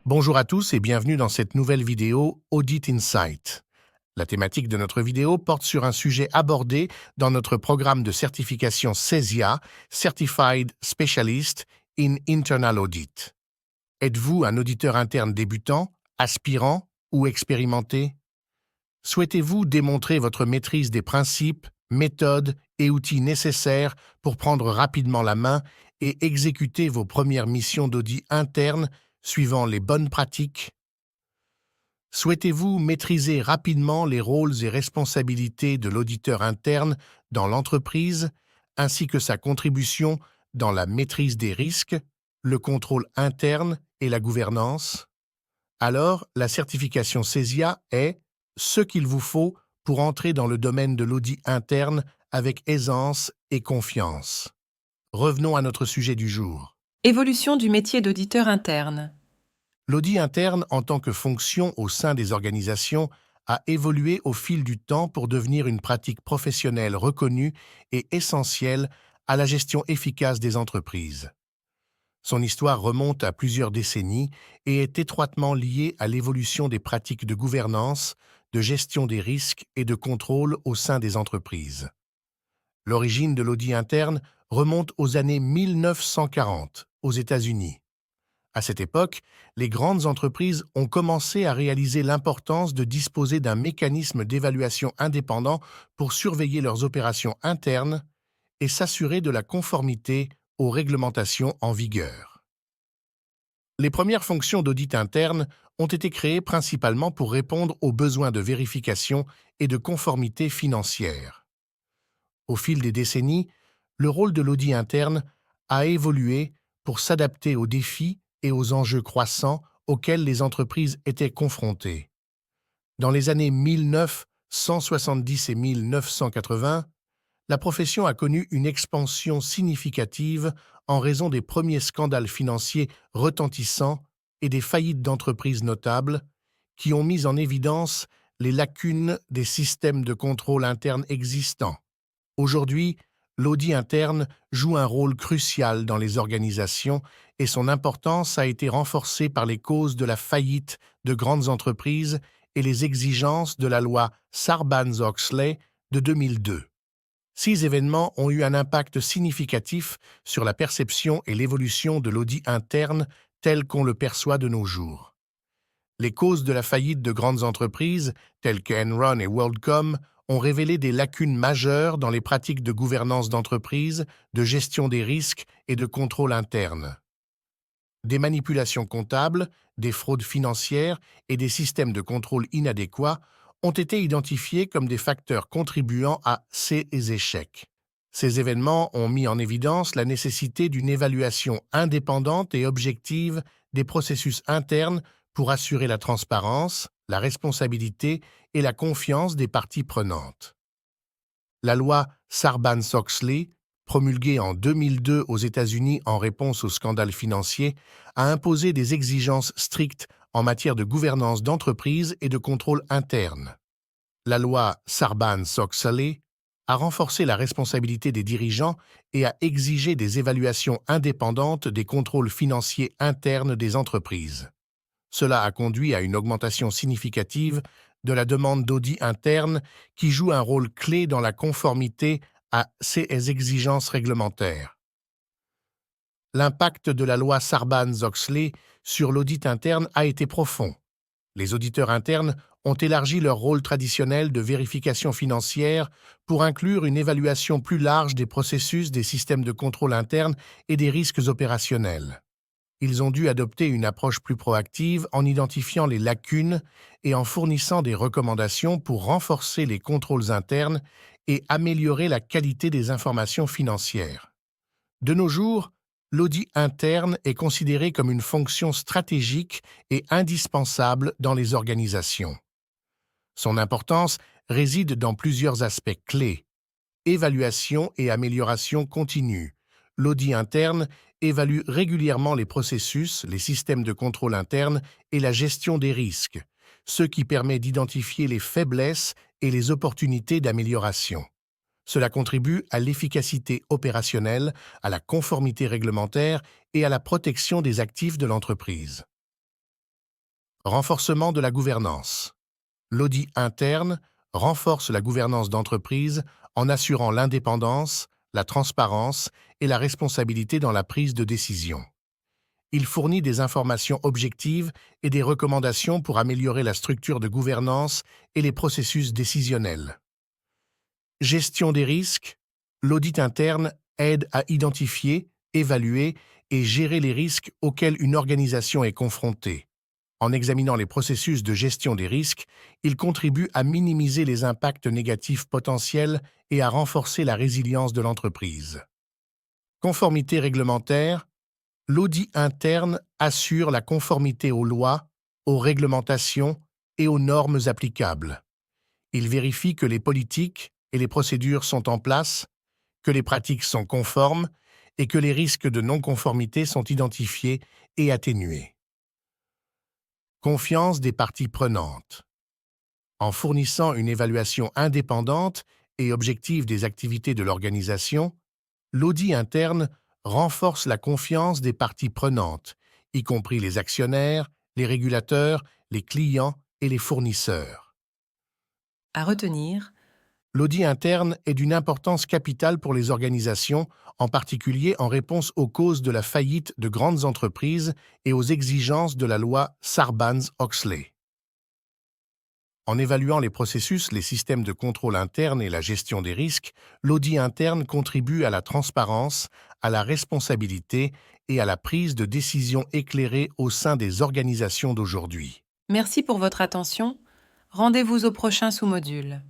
Bonjour à tous et bienvenue dans cette nouvelle vidéo Audit Insight. La thématique de notre vidéo porte sur un sujet abordé dans notre programme de certification CESIA, Certified Specialist in Internal Audit. Êtes-vous un auditeur interne débutant, aspirant ou expérimenté? Souhaitez-vous démontrer votre maîtrise des principes, méthodes et outils nécessaires pour prendre rapidement la main et exécuter vos premières missions d'audit interne suivant les bonnes pratiques? Souhaitez-vous maîtriser rapidement les rôles et responsabilités de l'auditeur interne dans l'entreprise, ainsi que sa contribution dans la maîtrise des risques, le contrôle interne et la gouvernance? Alors, la certification CESIA est ce qu'il vous faut pour entrer dans le domaine de l'audit interne avec aisance et confiance. Revenons à notre sujet du jour. Évolution du métier d'auditeur interne. L'audit interne en tant que fonction au sein des organisations a évolué au fil du temps pour devenir une pratique professionnelle reconnue et essentielle à la gestion efficace des entreprises. Son histoire remonte à plusieurs décennies et est étroitement liée à l'évolution des pratiques de gouvernance, de gestion des risques et de contrôle au sein des entreprises. L'origine de l'audit interne remonte aux années 1940 aux États-Unis. À cette époque, les grandes entreprises ont commencé à réaliser l'importance de disposer d'un mécanisme d'évaluation indépendant pour surveiller leurs opérations internes et s'assurer de la conformité aux réglementations en vigueur. Les premières fonctions d'audit interne ont été créées principalement pour répondre aux besoins de vérification et de conformité financière. Au fil des décennies, le rôle de l'audit interne a évolué pour s'adapter aux défis et aux enjeux croissants auxquels les entreprises étaient confrontées. Dans les années 1970 et 1980, la profession a connu une expansion significative en raison des premiers scandales financiers retentissants et des faillites d'entreprises notables qui ont mis en évidence les lacunes des systèmes de contrôle interne existants. Aujourd'hui, l'audit interne joue un rôle crucial dans les organisations et son importance a été renforcée par les causes de la faillite de grandes entreprises et les exigences de la loi Sarbanes-Oxley de 2002. 6 événements ont eu un impact significatif sur la perception et l'évolution de l'audit interne tel qu'on le perçoit de nos jours. Les causes de la faillite de grandes entreprises, telles que Enron et WorldCom, ont révélé des lacunes majeures dans les pratiques de gouvernance d'entreprise, de gestion des risques et de contrôle interne. Des manipulations comptables, des fraudes financières et des systèmes de contrôle inadéquats ont été identifiés comme des facteurs contribuant à ces échecs. Ces événements ont mis en évidence la nécessité d'une évaluation indépendante et objective des processus internes pour assurer la transparence, la responsabilité et la confiance des parties prenantes. La loi Sarbanes-Oxley, promulguée en 2002 aux États-Unis en réponse aux scandales financiers, a imposé des exigences strictes en matière de gouvernance d'entreprise et de contrôle interne. La loi Sarbanes-Oxley a renforcé la responsabilité des dirigeants et a exigé des évaluations indépendantes des contrôles financiers internes des entreprises. Cela a conduit à une augmentation significative de la demande d'audit interne qui joue un rôle clé dans la conformité à ces exigences réglementaires. L'impact de la loi Sarbanes-Oxley sur l'audit interne a été profond. Les auditeurs internes ont élargi leur rôle traditionnel de vérification financière pour inclure une évaluation plus large des processus des systèmes de contrôle interne et des risques opérationnels. Ils ont dû adopter une approche plus proactive en identifiant les lacunes et en fournissant des recommandations pour renforcer les contrôles internes et améliorer la qualité des informations financières. De nos jours, l'audit interne est considéré comme une fonction stratégique et indispensable dans les organisations. Son importance réside dans plusieurs aspects clés. Évaluation et amélioration continue. L'audit interne évalue régulièrement les processus, les systèmes de contrôle interne et la gestion des risques, ce qui permet d'identifier les faiblesses et les opportunités d'amélioration. Cela contribue à l'efficacité opérationnelle, à la conformité réglementaire et à la protection des actifs de l'entreprise. Renforcement de la gouvernance. L'audit interne renforce la gouvernance d'entreprise en assurant l'indépendance, la transparence et la responsabilité dans la prise de décision. Il fournit des informations objectives et des recommandations pour améliorer la structure de gouvernance et les processus décisionnels. Gestion des risques. L'audit interne aide à identifier, évaluer et gérer les risques auxquels une organisation est confrontée. En examinant les processus de gestion des risques, il contribue à minimiser les impacts négatifs potentiels et à renforcer la résilience de l'entreprise. Conformité réglementaire. L'audit interne assure la conformité aux lois, aux réglementations et aux normes applicables. Il vérifie que les politiques et les procédures sont en place, que les pratiques sont conformes et que les risques de non-conformité sont identifiés et atténués. Confiance des parties prenantes. En fournissant une évaluation indépendante et objective des activités de l'organisation, l'audit interne renforce la confiance des parties prenantes, y compris les actionnaires, les régulateurs, les clients et les fournisseurs. À retenir, L'audit interne est d'une importance capitale pour les organisations, en particulier en réponse aux causes de la faillite de grandes entreprises et aux exigences de la loi Sarbanes-Oxley. En évaluant les processus, les systèmes de contrôle interne et la gestion des risques, l'audit interne contribue à la transparence, à la responsabilité et à la prise de décision éclairée au sein des organisations d'aujourd'hui. merci pour votre attention. Rendez-vous au prochain sous-module.